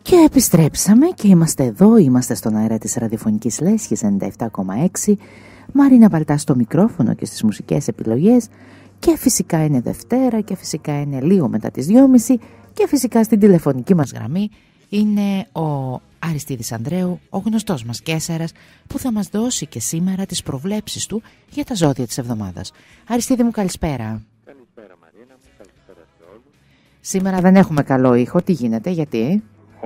Και επιστρέψαμε και είμαστε εδώ, είμαστε στον αέρα της ραδιοφωνικής Λέσχης 97,6. Μαρίνα Παλτά στο μικρόφωνο και στις μουσικές επιλογές. Και φυσικά είναι Δευτέρα και φυσικά είναι λίγο μετά τις 2.30. Και φυσικά στην τηλεφωνική μας γραμμή είναι ο Αριστίδης Ανδρέου, ο γνωστός μας Κέσσαρας, που θα μας δώσει και σήμερα τις προβλέψεις του για τα ζώδια της εβδομάδας. Αριστίδη μου, καλησπέρα. Καλησπέρα Μαρίνα μου, καλησπέρα σε όλους. Σήμερα δεν έχουμε καλό ήχο, τι γίνεται, γιατί?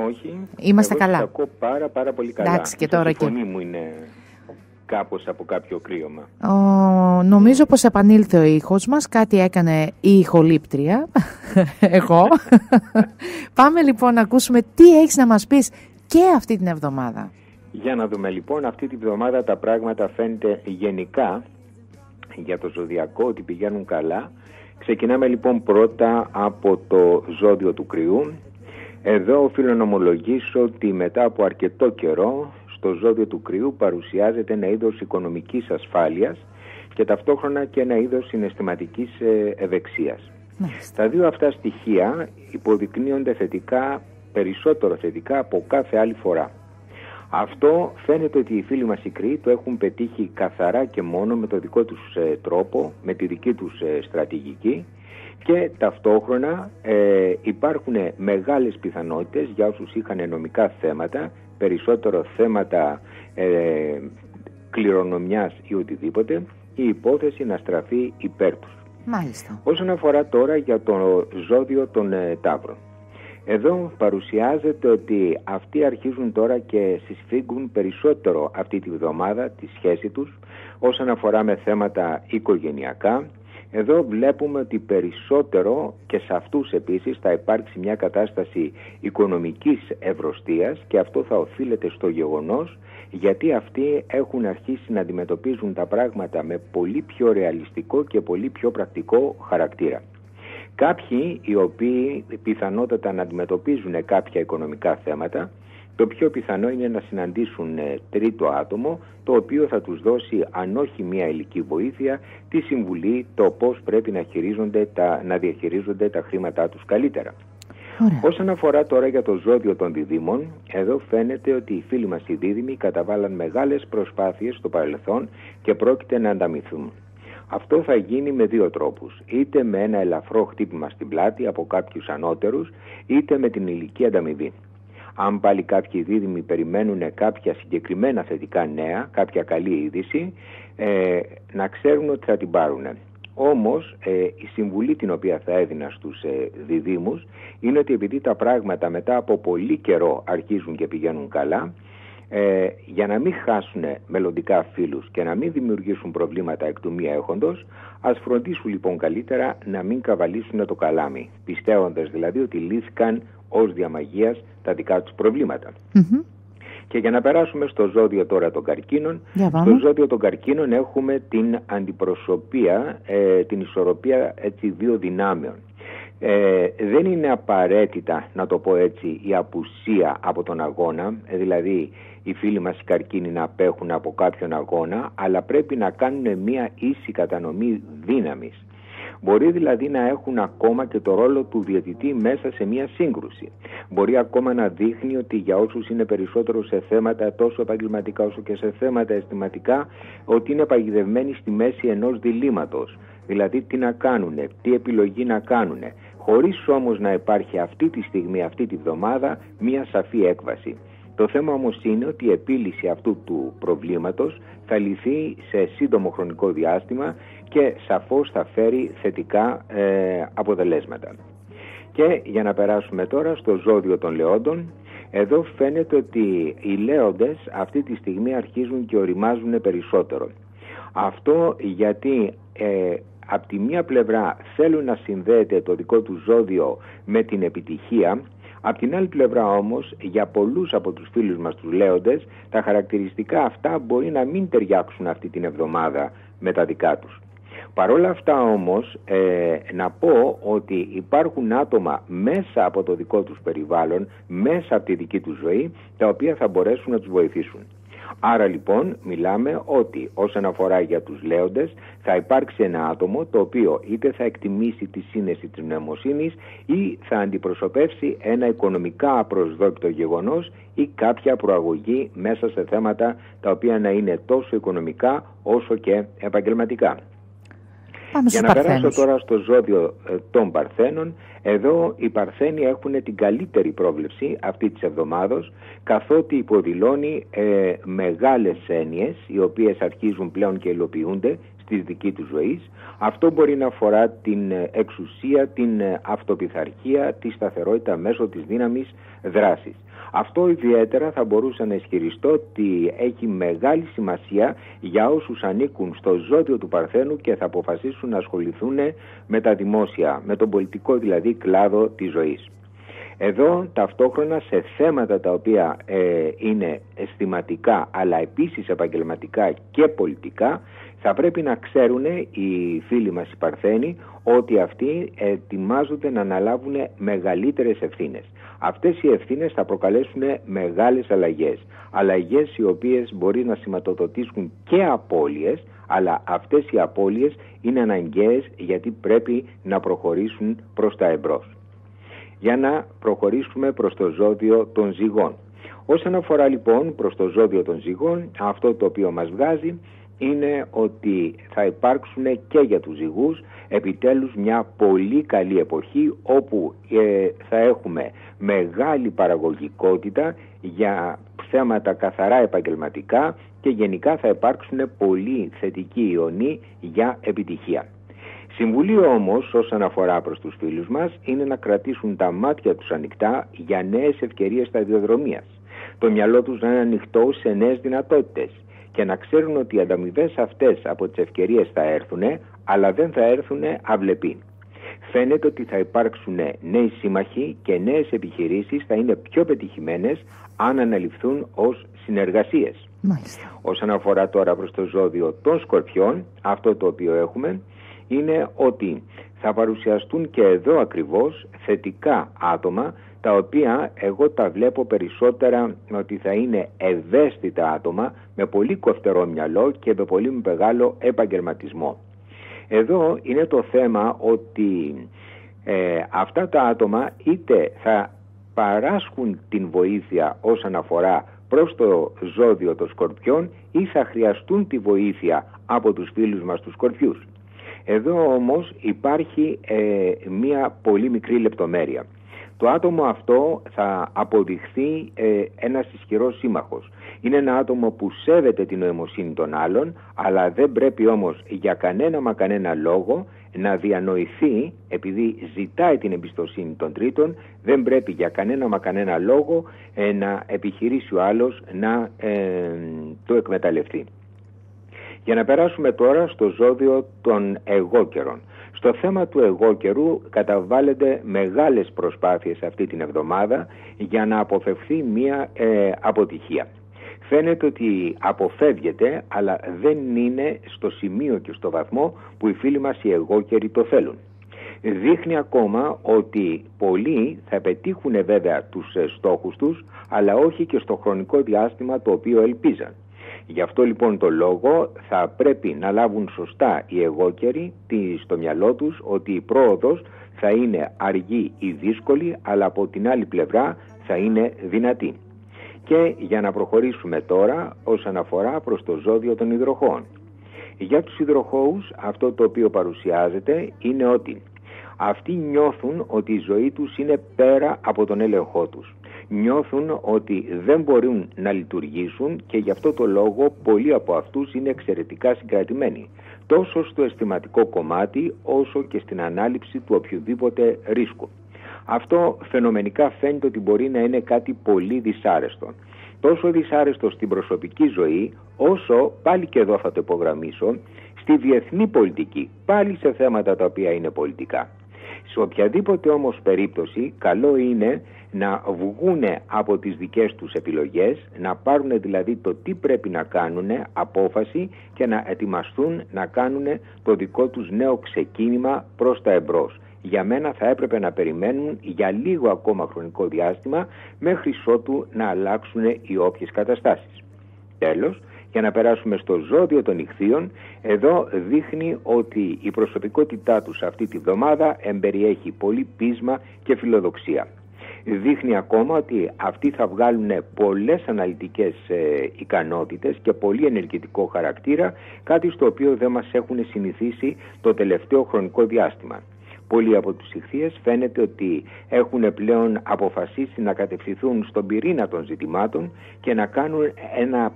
Όχι, είμαστε καλά. Εγώ ακούω πάρα πολύ καλά. Εντάξει, και τώρα η φωνή μου είναι κάπως από κάποιο κρύωμα. Νομίζω πως επανήλθε ο ήχος μας, κάτι έκανε η ηχολήπτρια, εγώ. Πάμε λοιπόν να ακούσουμε τι έχεις να μας πεις και αυτή την εβδομάδα. Για να δούμε λοιπόν, αυτή την εβδομάδα τα πράγματα φαίνεται γενικά για το ζωδιακό ότι πηγαίνουν καλά. Ξεκινάμε λοιπόν πρώτα από το ζώδιο του Κρυού. Εδώ οφείλω να ομολογήσω ότι μετά από αρκετό καιρό στο ζώδιο του Κρυού παρουσιάζεται ένα είδος οικονομικής ασφάλειας και ταυτόχρονα και ένα είδος συναισθηματικής ευεξίας. Τα δύο αυτά στοιχεία υποδεικνύονται θετικά, περισσότερο θετικά από κάθε άλλη φορά. Αυτό φαίνεται ότι οι φίλοι μας οι Κρυοί το έχουν πετύχει καθαρά και μόνο με το δικό τους τρόπο, με τη δική τους στρατηγική, και ταυτόχρονα υπάρχουν μεγάλες πιθανότητες για όσους είχαν νομικά θέματα, περισσότερο θέματα κληρονομιάς ή οτιδήποτε, η υπόθεση να στραφεί υπέρ τους. Μάλιστα. Όσον αφορά τώρα για το ζώδιο των Ταύρων, εδώ παρουσιάζεται ότι αυτοί αρχίζουν τώρα και συσφίγγουν περισσότερο αυτή τη βδομάδα τη σχέση τους όσον αφορά με θέματα οικογενειακά. Εδώ βλέπουμε ότι περισσότερο και σε αυτούς επίσης θα υπάρξει μια κατάσταση οικονομικής ευρωστίας και αυτό θα οφείλεται στο γεγονός γιατί αυτοί έχουν αρχίσει να αντιμετωπίζουν τα πράγματα με πολύ πιο ρεαλιστικό και πολύ πιο πρακτικό χαρακτήρα. Κάποιοι οι οποίοι πιθανότατα να αντιμετωπίζουν κάποια οικονομικά θέματα, το πιο πιθανό είναι να συναντήσουν τρίτο άτομο, το οποίο θα τους δώσει, αν όχι μία υλική βοήθεια, τη συμβουλή το πώς πρέπει να διαχειρίζονται τα χρήματά τους καλύτερα. Ωραία. Όσον αφορά τώρα για το ζώδιο των Διδύμων, εδώ φαίνεται ότι οι φίλοι μας οι Δίδυμοι καταβάλαν μεγάλες προσπάθειες στο παρελθόν και πρόκειται να ανταμυθούν. Αυτό θα γίνει με δύο τρόπους, είτε με ένα ελαφρό χτύπημα στην πλάτη από κάποιους ανώτερους, είτε με την υλική ανταμοιβή. Αν πάλι κάποιοι δίδυμοι περιμένουν κάποια συγκεκριμένα θετικά νέα, κάποια καλή είδηση, να ξέρουν ότι θα την πάρουν. Όμως η συμβουλή την οποία θα έδινα στους διδύμους είναι ότι επειδή τα πράγματα μετά από πολύ καιρό αρχίζουν και πηγαίνουν καλά, για να μην χάσουν μελλοντικά φίλους και να μην δημιουργήσουν προβλήματα εκ του μη έχοντος, ας φροντίσουν λοιπόν καλύτερα να μην καβαλήσουν το καλάμι, πιστεύοντας δηλαδή ότι λύθηκαν ως διαμαγείας τα δικά τους προβλήματα. Και για να περάσουμε στο ζώδιο τώρα των Καρκίνων, στο ζώδιο των Καρκίνων έχουμε την αντιπροσωπεία, την ισορροπία έτσι, δύο δυνάμεων. Δεν είναι απαραίτητα, να το πω έτσι, η απουσία από τον αγώνα, δηλαδή οι φίλοι μας οι Καρκίνοι να απέχουν από κάποιον αγώνα, αλλά πρέπει να κάνουν μια ίση κατανομή δύναμης. Μπορεί δηλαδή να έχουν ακόμα και το ρόλο του διαιτητή μέσα σε μια σύγκρουση. Μπορεί ακόμα να δείχνει ότι για όσους είναι περισσότερο σε θέματα τόσο επαγγελματικά όσο και σε θέματα αισθηματικά, ότι είναι παγιδευμένοι στη μέση ενός διλήμματος. Δηλαδή τι να κάνουν, τι επιλογή να κάνουν, χωρίς όμως να υπάρχει αυτή τη στιγμή, αυτή τη βδομάδα, μια σαφή έκβαση. Το θέμα όμως είναι ότι η επίλυση αυτού του προβλήματος θα λυθεί σε σύντομο χρονικό διάστημα και σαφώς θα φέρει θετικά αποτελέσματα. Και για να περάσουμε τώρα στο ζώδιο των Λεόντων, εδώ φαίνεται ότι οι Λέοντες αυτή τη στιγμή αρχίζουν και οριμάζουν περισσότερο. Αυτό γιατί από τη μία πλευρά θέλουν να συνδέεται το δικό του ζώδιο με την επιτυχία, απ' την άλλη πλευρά όμως για πολλούς από τους φίλους μας τους Λέοντες τα χαρακτηριστικά αυτά μπορεί να μην ταιριάξουν αυτή την εβδομάδα με τα δικά τους. Παρ' όλα αυτά όμως να πω ότι υπάρχουν άτομα μέσα από το δικό τους περιβάλλον, μέσα από τη δική τους ζωή, τα οποία θα μπορέσουν να τους βοηθήσουν. Άρα λοιπόν μιλάμε ότι όσον αφορά για τους λέοντες θα υπάρξει ένα άτομο το οποίο είτε θα εκτιμήσει τη σύνεση της νοημοσύνης ή θα αντιπροσωπεύσει ένα οικονομικά απροσδόκητο γεγονός ή κάποια προαγωγή μέσα σε θέματα τα οποία να είναι τόσο οικονομικά όσο και επαγγελματικά. Για να περάσω τώρα στο ζώδιο των Παρθένων, εδώ οι Παρθένοι έχουν την καλύτερη πρόβλεψη αυτή της εβδομάδος, καθότι υποδηλώνει μεγάλες έννοιες οι οποίες αρχίζουν πλέον και υλοποιούνται στη δική του ζωή. Αυτό μπορεί να αφορά την εξουσία, την αυτοπιθαρχία, τη σταθερότητα μέσω της δύναμης δράσης. Αυτό ιδιαίτερα θα μπορούσα να ισχυριστώ ότι έχει μεγάλη σημασία για όσους ανήκουν στο ζώδιο του Παρθένου και θα αποφασίσουν να ασχοληθούν με τα δημόσια, με τον πολιτικό δηλαδή κλάδο της ζωής. Εδώ ταυτόχρονα σε θέματα τα οποία είναι αισθηματικά αλλά επίσης επαγγελματικά και πολιτικά θα πρέπει να ξέρουν οι φίλοι μας οι Παρθένοι ότι αυτοί ετοιμάζονται να αναλάβουν μεγαλύτερες ευθύνες. Αυτές οι ευθύνες θα προκαλέσουν μεγάλες αλλαγές. Αλλαγές οι οποίες μπορεί να σηματοδοτήσουν και απώλειες, αλλά αυτές οι απώλειες είναι αναγκαίες γιατί πρέπει να προχωρήσουν προς τα εμπρός. Για να προχωρήσουμε προς το ζώδιο των Ζυγών. Όσον αφορά λοιπόν προς το ζώδιο των Ζυγών, αυτό το οποίο μας βγάζει είναι ότι θα υπάρξουν και για τους Ζυγούς επιτέλους μια πολύ καλή εποχή όπου θα έχουμε μεγάλη παραγωγικότητα για θέματα καθαρά επαγγελματικά και γενικά θα υπάρξουν πολύ θετικοί ιονοί για επιτυχία. Συμβουλίο όμως όσον αφορά προς τους φίλους μας είναι να κρατήσουν τα μάτια τους ανοιχτά για νέες ευκαιρίες σταδιοδρομίας. Το μυαλό τους να είναι ανοιχτό σε νέες δυνατότητες και να ξέρουν ότι οι ανταμοιβές αυτές από τις ευκαιρίες θα έρθουν, αλλά δεν θα έρθουν αυλεποί. Φαίνεται ότι θα υπάρξουν νέοι σύμμαχοι και νέες επιχειρήσεις θα είναι πιο πετυχημένες αν αναλυφθούν ως συνεργασίες. Μάλιστα. Όσον αφορά τώρα προς το ζώδιο των Σκορπιών, αυτό το οποίο έχουμε είναι ότι θα παρουσιαστούν και εδώ ακριβώς θετικά άτομα τα οποία εγώ τα βλέπω περισσότερα ότι θα είναι ευαίσθητα άτομα με πολύ κοφτερό μυαλό και με πολύ μεγάλο επαγγελματισμό. Εδώ είναι το θέμα ότι αυτά τα άτομα είτε θα παράσχουν την βοήθεια όσον αφορά προς το ζώδιο των Σκορπιών ή θα χρειαστούν τη βοήθεια από τους φίλους μας τους Σκορπιούς. Εδώ όμως υπάρχει μία πολύ μικρή λεπτομέρεια. Το άτομο αυτό θα αποδειχθεί ένας ισχυρός σύμμαχος. Είναι ένα άτομο που σέβεται την νοημοσύνη των άλλων, αλλά δεν πρέπει όμως για κανένα λόγο να διανοηθεί, επειδή ζητάει την εμπιστοσύνη των τρίτων, δεν πρέπει για κανένα λόγο να επιχειρήσει ο άλλος να το εκμεταλλευτεί. Για να περάσουμε τώρα στο ζώδιο των εγώκερων. Στο θέμα του εγώκερου καταβάλλονται μεγάλες προσπάθειες αυτή την εβδομάδα για να αποφευθεί μια αποτυχία. Φαίνεται ότι αποφεύγεται, αλλά δεν είναι στο σημείο και στο βαθμό που οι φίλοι μας οι εγώκεροι το θέλουν. Δείχνει ακόμα ότι πολλοί θα πετύχουν βέβαια τους στόχους τους, αλλά όχι και στο χρονικό διάστημα το οποίο ελπίζαν. Γι' αυτό λοιπόν το λόγο θα πρέπει να λάβουν σωστά οι εγώκεροι στο μυαλό τους ότι η πρόοδος θα είναι αργή ή δύσκολη, αλλά από την άλλη πλευρά θα είναι δυνατή. Και για να προχωρήσουμε τώρα όσον αφορά προς το ζώδιο των υδροχόων. Για τους υδροχόους αυτό το οποίο παρουσιάζεται είναι ότι αυτοί νιώθουν ότι η ζωή τους είναι πέρα από τον έλεγχό τους. Νιώθουν ότι δεν μπορούν να λειτουργήσουν και γι' αυτό το λόγο πολλοί από αυτούς είναι εξαιρετικά συγκρατημένοι. Τόσο στο αισθηματικό κομμάτι όσο και στην ανάληψη του οποιοδήποτε ρίσκου. Αυτό φαινομενικά φαίνεται ότι μπορεί να είναι κάτι πολύ δυσάρεστο. Τόσο δυσάρεστο στην προσωπική ζωή όσο, πάλι και εδώ θα το υπογραμμίσω, στη διεθνή πολιτική, πάλι σε θέματα τα οποία είναι πολιτικά. Σε οποιαδήποτε όμως περίπτωση καλό είναι να βγούνε από τις δικές τους επιλογές, να πάρουν δηλαδή το τι πρέπει να κάνουν απόφαση και να ετοιμαστούν να κάνουν το δικό τους νέο ξεκίνημα προς τα εμπρός. Για μένα θα έπρεπε να περιμένουν για λίγο ακόμα χρονικό διάστημα μέχρι ότου να αλλάξουν οι όποιες καταστάσεις. Τέλος, για να περάσουμε στο ζώδιο των Ιχθύων, εδώ δείχνει ότι η προσωπικότητά τους αυτή τη βδομάδα εμπεριέχει πολύ πείσμα και φιλοδοξία. Δείχνει ακόμα ότι αυτοί θα βγάλουν πολλές αναλυτικές ικανότητες και πολύ ενεργητικό χαρακτήρα, κάτι στο οποίο δεν μας έχουν συνηθίσει το τελευταίο χρονικό διάστημα. Πολλοί από τους Ιχθύες φαίνεται ότι έχουν πλέον αποφασίσει να κατευθυνθούν στον πυρήνα των ζητημάτων και να κάνουν ένα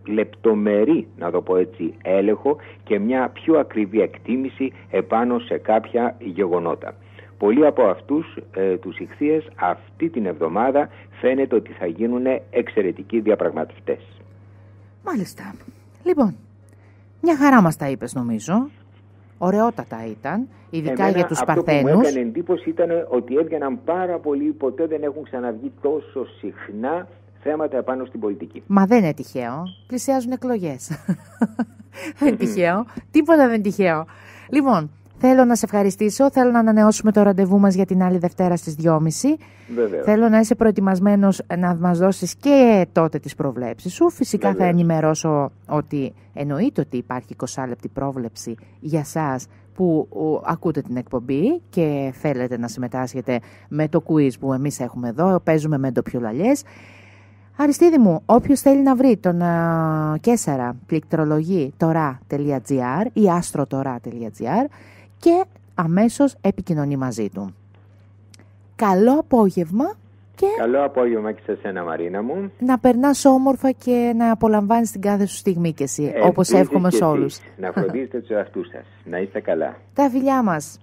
λεπτομερή, να το πω έτσι, έλεγχο και μια πιο ακριβή εκτίμηση επάνω σε κάποια γεγονότα. Πολλοί από αυτούς τους Ιχθύες αυτή την εβδομάδα φαίνεται ότι θα γίνουν εξαιρετικοί διαπραγματευτές. Μάλιστα. Λοιπόν, μια χαρά μας τα είπες νομίζω. Ωραιότατα ήταν, ειδικά για τους Παρθένους. Αυτό που μου έκανε εντύπωση ήταν ότι έβγαιναν πάρα πολύ, ποτέ δεν έχουν ξαναβγεί τόσο συχνά θέματα επάνω στην πολιτική. Μα δεν είναι τυχαίο. Πλησιάζουν εκλογές. Δεν είναι τυχαίο. Τίποτα δεν είναι τυχαίο. Λοιπόν, θέλω να σε ευχαριστήσω. Θέλω να ανανεώσουμε το ραντεβού μας για την άλλη Δευτέρα στις 2.30. Βεβαίως. Θέλω να είσαι προετοιμασμένος να μας δώσεις και τότε τις προβλέψεις σου. Φυσικά Βεβαίως. θα ενημερώσω ότι εννοείται ότι υπάρχει 20 λεπτή πρόβλεψη για σας που ακούτε την εκπομπή και θέλετε να συμμετάσχετε με το quiz που εμείς έχουμε εδώ. Παίζουμε με ντοπιολαλιές. Αριστίδη μου, όποιος θέλει να βρει τον Κέσσαρα, πληκτρολογεί τώρα.gr ή astrotora.gr και αμέσως επικοινωνεί μαζί του. Καλό απόγευμα και... Καλό απόγευμα και σε σένα, Μαρίνα μου. Να περνάς όμορφα και να απολαμβάνεις την κάθε σου στιγμή και εσύ, όπως εύχομαι σε όλους. Να φροντίσετε τους εαυτούς σας. Να είστε καλά. Τα φιλιά μας.